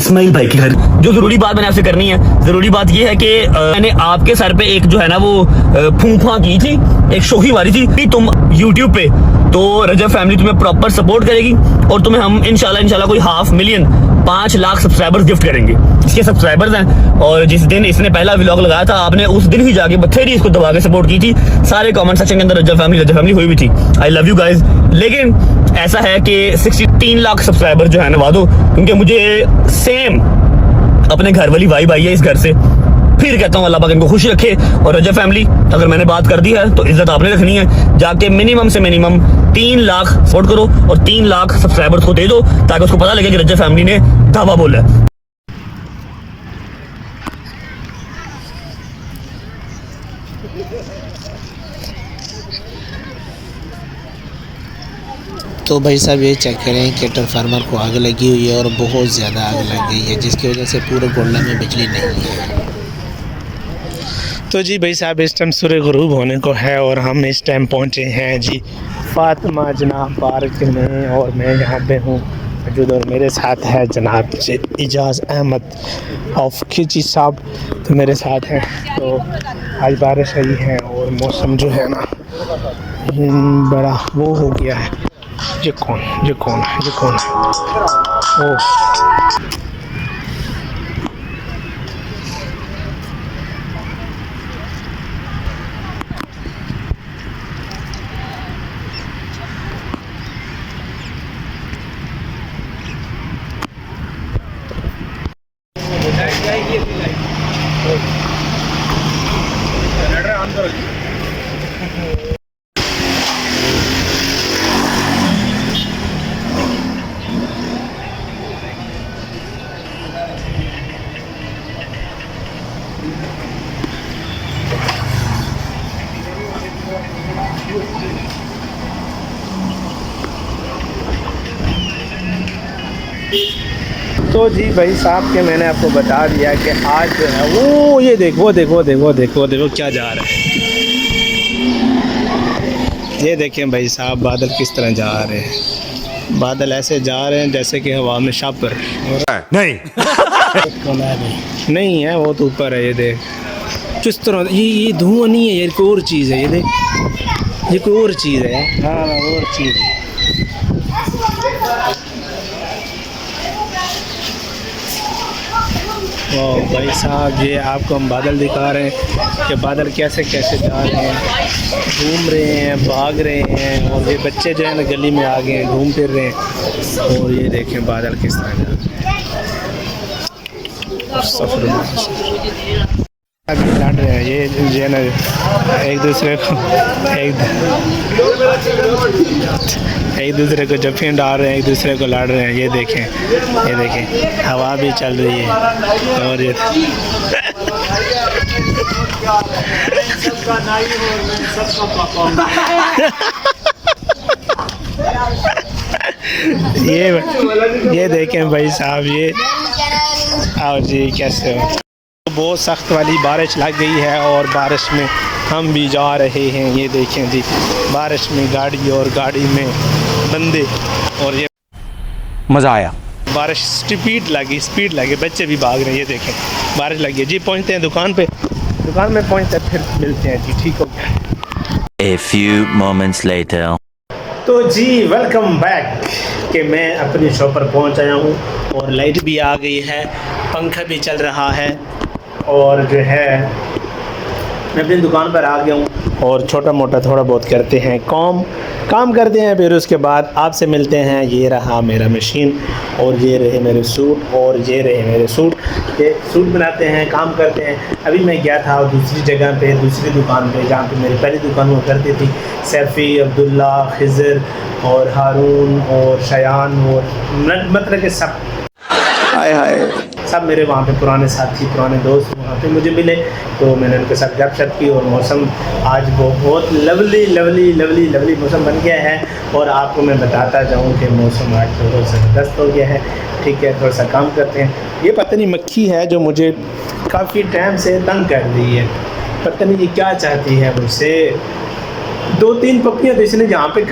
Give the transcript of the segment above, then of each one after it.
इस्माइल भाई के घर। जो जरूरी बात मैंने आपसे करनी है, जरूरी बात ये है कि मैंने आपके सर पे एक जो है ना वो फूंफा की थी, एक शोखी मारी थी कि तुम यूट्यूब पे, तो रजब फैमिली तुम्हें प्रॉपर सपोर्ट करेगी और तुम्हें हम इंशाल्लाह कोई 500,000 5 लाख सब्सक्राइबर्स गिफ्ट करेंगे। इसके सब्सक्राइबर्स हैं और जिस दिन इसने पहला व्लॉग लगाया था आपने उस दिन ही जाके बथेरी इसको दबा के सपोर्ट की थी। सारे कमेंट सेक्शन के अंदर रजब फैमिली हुई भी थी। I love you guys. लेकिन ऐसा है कि 63 लाख सब्सक्राइबर जो है ना दो, क्योंकि मुझे सेम अपने घर वाली वाइब आई है इस घर से। फिर कहता हूँ अल्लाह पाक इनको खुश रखे। और रजब फैमिली, अगर मैंने बात कर दी है तो इज्जत आपने रखनी है। जाके मिनिमम से मिनिमम 3 लाख सपोर्ट करो और 3 लाख सब्सक्राइबर्स को दे दो ताकि उसको पता लगे कि रजब फैमिली ने दावा बोला है। तो भाई साहब ये चेक करें कि ट्रांसफार्मर को आग लगी हुई है और बहुत ज़्यादा आग लग गई है, जिसकी वजह से पूरे गोल्डा में बिजली नहीं है। तो जी भाई साहब इस टाइम सूर्य गुरूब होने को है और हम इस टाइम पहुंचे हैं जी फातिमा जनाब पार्क में, और मैं यहाँ पे हूँ मौजूद और मेरे साथ है जनाब इजाज़ अहमद ऑफ खिची साहब, तो मेरे साथ हैं। तो आज बारिश आई है और मौसम जो है ना बड़ा वो हो गया है। ये कौन है ओ तो जी भाई साहब के मैंने आपको बता दिया कि आज जो है वो ये देखो क्या जा रहा है। ये देखें भाई साहब बादल किस तरह जा रहे हैं। बादल ऐसे जा रहे हैं जैसे कि हवा में शापर नहीं नहीं है, वो तो ऊपर है। ये देख किस तरह ये धुआं नहीं है, ये कोई और चीज़ है। ये देख ये कोई और चीज़ है। हाँ और चीज़ है। और भाई साहब ये आपको हम बादल दिखा रहे हैं कि बादल कैसे कैसे जा रहे हैं, घूम रहे हैं, भाग रहे हैं। और ये बच्चे जो है ना गली में आ गए हैं, घूम फिर रहे हैं। और ये देखें बादल किस तरह जा रहे हैं। अभी लड़ रहे हैं ये जो है ना एक दूसरे को जफियाँ डाल रहे हैं, एक दूसरे को लड़ रहे हैं। ये देखें हवा भी चल रही है। और ये देखें भाई साहब ये आओ जी कैसे हो। बहुत सख्त वाली बारिश लग गई है और बारिश में हम भी जा रहे हैं। ये देखें जी बारिश में गाड़ी और गाड़ी में बंदे, और ये मज़ा आया। बारिश स्पीड लगी, बच्चे भी भाग रहे हैं। ये देखें बारिश लगी है जी। पहुंचते हैं दुकान में पहुंचते फिर मिलते हैं जी। ठीक हो गया। A few moments later. तो जी वेलकम बैक कि मैं अपनी शॉप पर पहुंच आया हूँ और लाइट भी आ गई है, पंखा भी चल रहा है और जो है मैं अपनी दुकान पर आ गया हूँ और छोटा मोटा थोड़ा बहुत करते हैं काम करते हैं। फिर उसके बाद आपसे मिलते हैं। ये रहा मेरा मशीन और ये रहे मेरे सूट और ये रहे मेरे सूट। ये सूट बनाते हैं, काम करते हैं। अभी मैं गया था दूसरी जगह पे, दूसरी दुकान पे जहाँ पे मेरी पहली दुकान हुआ करती थी। सैफ़ी, अब्दुल्ला, खिज़र और हारून और शयान और मतलब के सब सब मेरे वहाँ पे पुराने साथी, पुराने दोस्त वहाँ पे मुझे मिले, तो मैंने उनके साथ गपशप की। और मौसम आज वो बहुत लवली मौसम बन गया है। और आपको मैं बताता जाऊँ कि मौसम आज बहुत ज़बरदस्त हो गया है। ठीक है, थोड़ा सा काम करते हैं। ये पता नहीं मक्खी है जो मुझे काफ़ी टाइम से तंग कर रही है, पता नहीं ये क्या चाहती है मुझसे। 2-3 पप्पियाँ तो इसने जहाँ पे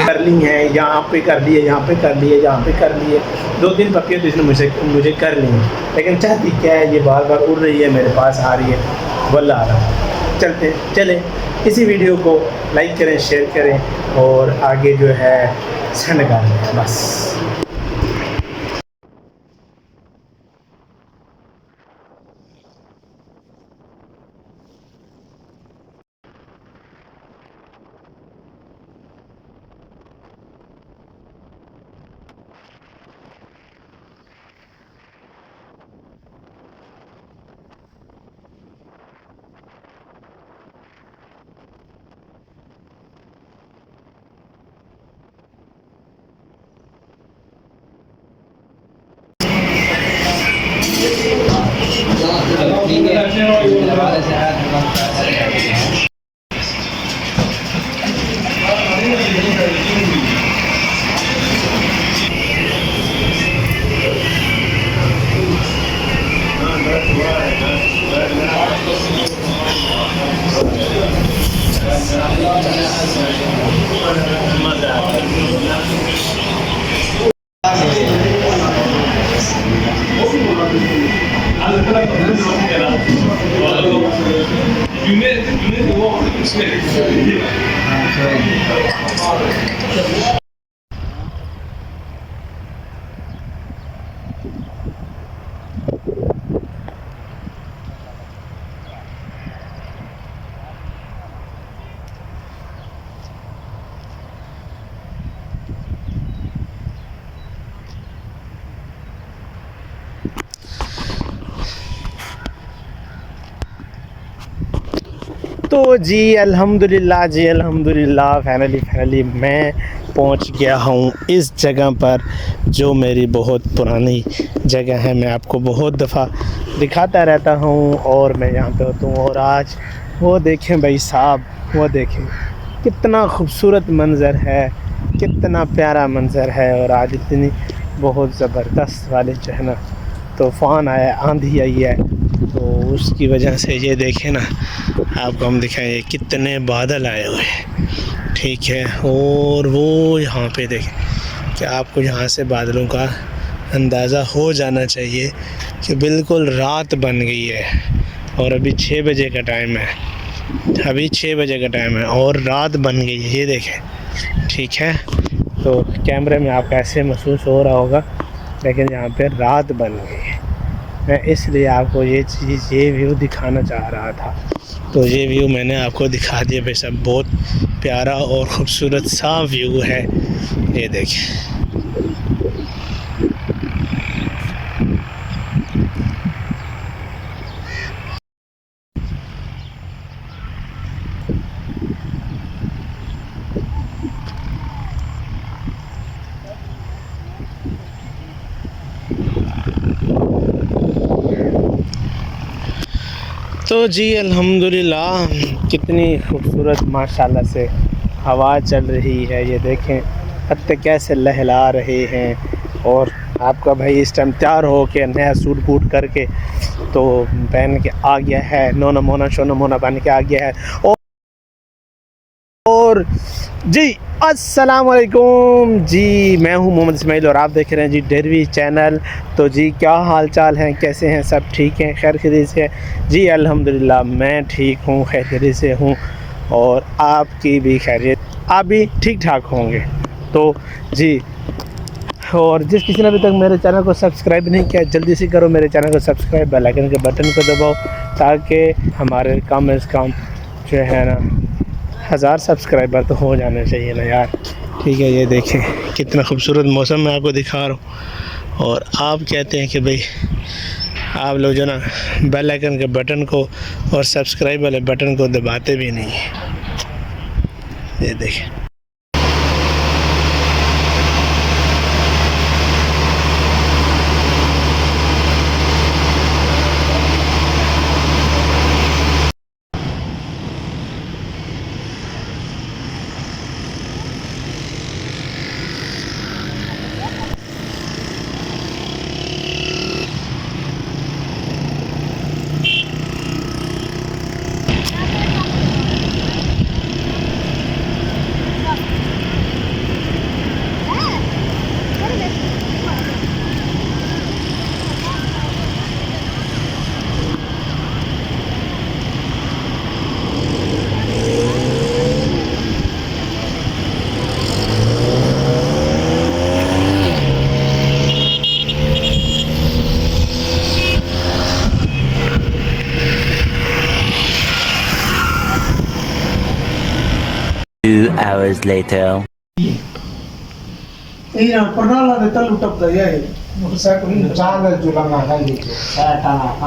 कर ली है, यहाँ पे कर लिए, यहाँ पे कर लिए, यहाँ पे कर लिए, 2-3 पपियाँ तो इसने मुझे कर ली हैं, लेकिन चाहती क्या है, ये बार बार उड़ रही है, मेरे पास आ रही है, वल्ला आ रहा। चले इसी वीडियो को लाइक करें, शेयर करें और आगे जो है सेंड कर दें बस। तो जी अल्हम्दुलिल्लाह फाइनली मैं पहुंच गया हूं इस जगह पर, जो मेरी बहुत पुरानी जगह है। मैं आपको बहुत दफ़ा दिखाता रहता हूं और मैं यहां पे होता हूं। और आज वो देखें भाई साहब, वो देखें कितना खूबसूरत मंज़र है, कितना प्यारा मंज़र है। और आज इतनी बहुत ज़बरदस्त वाले जो है ना तूफ़ान आया, आंधी आई है, तो उसकी वजह से ये देखें ना, आपको हम दिखाएं कितने बादल आए हुए हैं, ठीक है। और वो यहाँ पे देखें कि आपको यहाँ से बादलों का अंदाज़ा हो जाना चाहिए कि बिल्कुल रात बन गई है। और अभी 6 बजे का टाइम है, अभी 6 बजे का टाइम है और रात बन गई है, ये देखें, ठीक है। तो कैमरे में आपको ऐसे महसूस हो रहा होगा, लेकिन यहाँ पे रात बन गई है। मैं इसलिए आपको ये चीज़, ये व्यू दिखाना चाह रहा था, तो ये व्यू मैंने आपको दिखा दिया भाई साहब। बहुत प्यारा और ख़ूबसूरत सा व्यू है, ये देखें। तो जी अल्हम्दुलिल्लाह कितनी खूबसूरत माशाल्लाह से हवा चल रही है, ये देखें पत्ते कैसे लहला रहे हैं। और आपका भाई इस टाइम तैयार हो के नया सूट बूट करके तो पहन के आ गया है, नोना मोना शोना मोना बन के आ गया है। और जी अस्सलाम वालेकुम जी, मैं हूं मोहम्मद इस्माइल और आप देख रहे हैं जी डेरवी चैनल। तो जी क्या हाल चाल हैं, कैसे हैं, सब ठीक हैं, खैर खैरियत से? जी अल्हम्दुलिल्लाह मैं ठीक हूं, खैर खैरियत से हूं और आपकी भी खैरियत, आप भी ठीक ठाक होंगे। तो जी, और जिस किसी ने अभी तक मेरे चैनल को सब्सक्राइब नहीं किया, जल्दी से करो मेरे चैनल को सब्सक्राइब, बेल आइकन के बटन को दबाओ, ताकि हमारे कम से कम जो है ना 1000 सब्सक्राइबर तो हो जाने चाहिए ना यार, ठीक है। ये देखें कितना खूबसूरत मौसम मैं आपको दिखा रहा हूँ। और आप कहते हैं कि भाई आप लोग जो ना बेल आइकन के बटन को और सब्सक्राइब वाले बटन को दबाते भी नहीं हैं, ये देखें। hours later.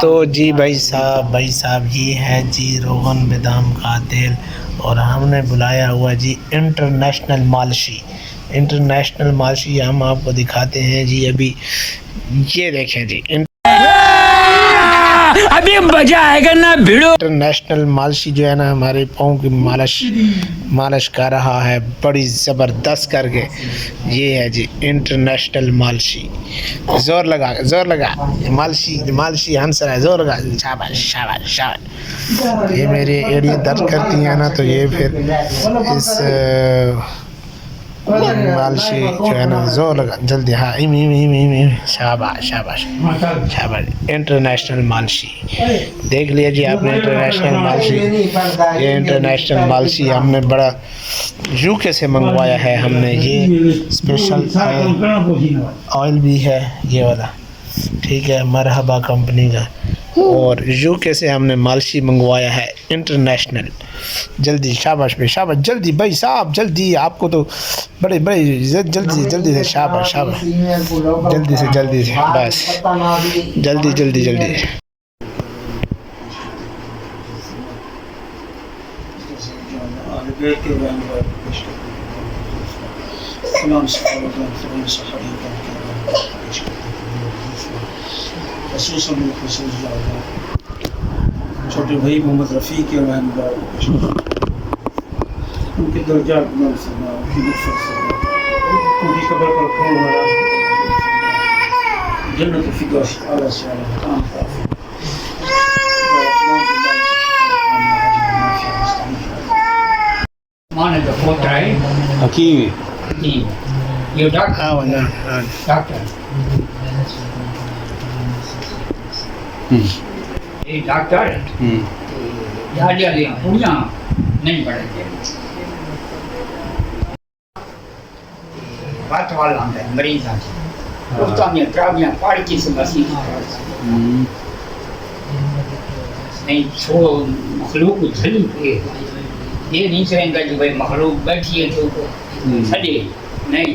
तो जी भाई साहब ये है जी रोगन बादाम का तेल और हमने बुलाया हुआ जी इंटरनेशनल मालशी हम आपको दिखाते हैं जी अभी। ये देखें जी अभी मजा आएगा ना भिड़ो। इंटरनेशनल मालशी जो है ना हमारे पाँव की मालिश कर रहा है बड़ी ज़बरदस्त करके। ये है जी इंटरनेशनल मालशी। जोर लगा मालशी हंस रहा है, जोर लगा। शाबाश शाबाश शाबाश। ये मेरी एड़ियाँ दर्द करती हैं ना तो ये फिर इस मालशी जो है ना जोर लगा जल्दी। हाँ शाबाश शाबाश शाबाश। इंटरनेशनल मालशी देख लिया जी आपने। इंटरनेशनल मालशी, ये इंटरनेशनल मालशी हमने बड़ा यूके से मंगवाया है हमने। ये स्पेशल ऑयल भी है ये वाला, ठीक है, मरहबा कंपनी का। और यूके से हमने मालशी मंगवाया है इंटरनेशनल। जल्दी शाबाश पे शाबाश, जल्दी भाई साहब जल्दी। आपको तो बड़े जल्दी से शाबाश शाबाश। जल्दी से बस जल्दी। छोटे भाई मोहम्मद रफ़ी के उनके दर्जा उनकी कब्र पर खून वाला जन्नत फिरदौस आला से आला मकाम काफ़ी। माने तो पोता है हकीम जी, ये डॉक्टर ये डॉक्टर यादियाँ लिया पूजा नहीं पड़ेंगे। बात वाला है मरीज आते उसका में त्रावियाँ पढ़ के समझी नहीं छो मखलूक झली पे ये नहीं कहेंगे जो भाई मखलूक बैठी है तो छड़े नहीं